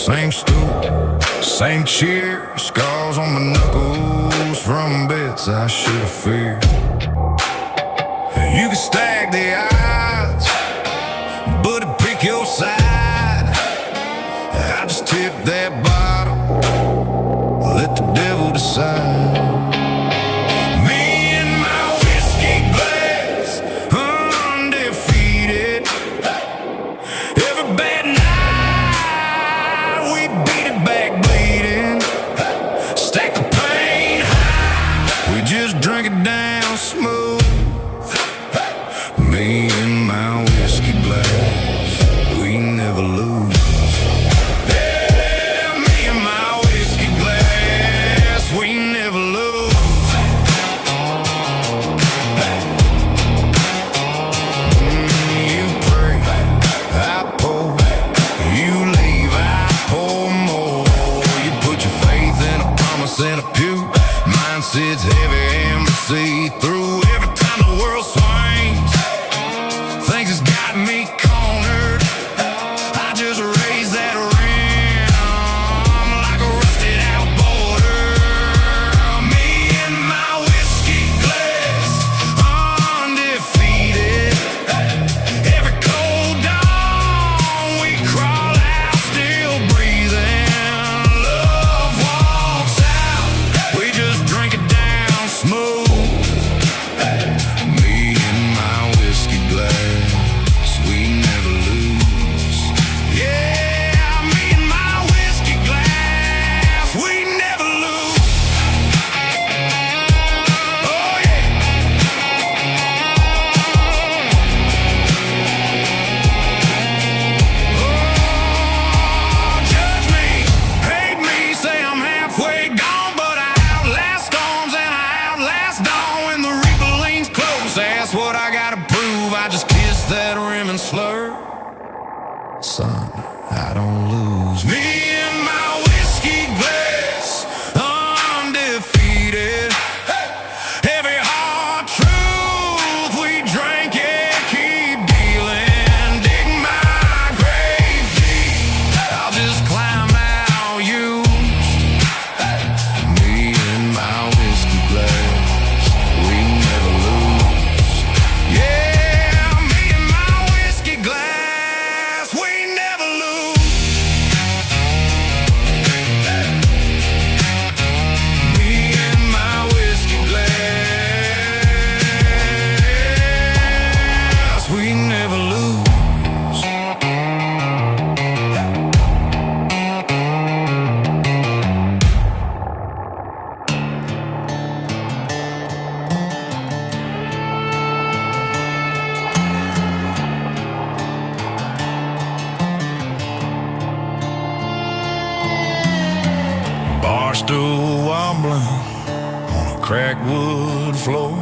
Same stool, same cheer, scars on my knuckles from bits I should have feared. You can stack the odds, but it pick your side. I just tip that bottle, let the devil decide. Drink it down smooth. Me and my whiskey glass, we never lose. Yeah, me and my whiskey glass, we never lose. You pray, I pour. You leave, I pour more. You put your faith in a promise and a pew. Mine sits heavy and see through every time the world swings. Things has got me cornered. I just raise that rim like a rusted out border. Me and my whiskey glass, undefeated. Every cold dawn we crawl out, still breathing. Love walks out, we just drink it down smooth. That's what I gotta prove. I just kiss that rim and slur. Son, I don't lose. Me and my whiskey glass, undefeated. Every hard truth we drank it, keep dealing. Dig my grave deep, I'll just climb out used. Me and my whiskey glass, we never lose. Bar stool wobbling on a cracked wood floor.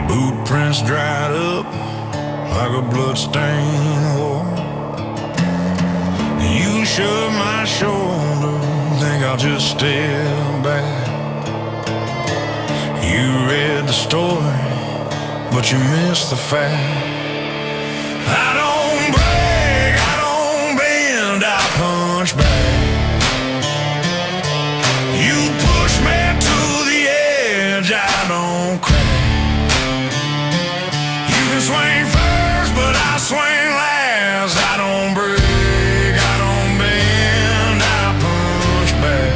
Boot prints dried up like a bloodstained war. You shove my shoulder, think I'll just step back. You read the story, but you missed the fact. I don't break, I don't bend, I punch back. You push me to the edge, I don't crack. You can swing first, but I swing last. I don't break, I don't bend, I push back.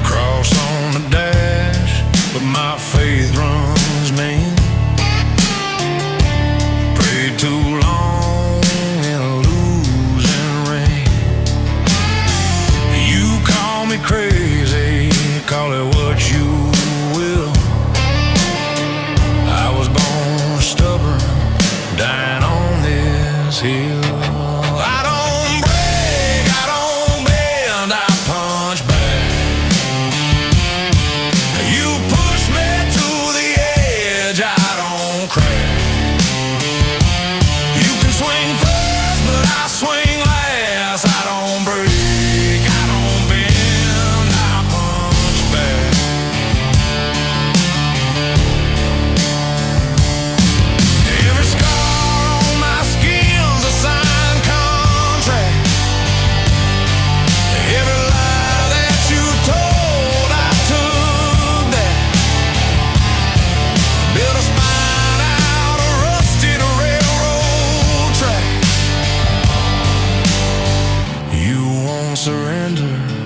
Cross on the dash, together.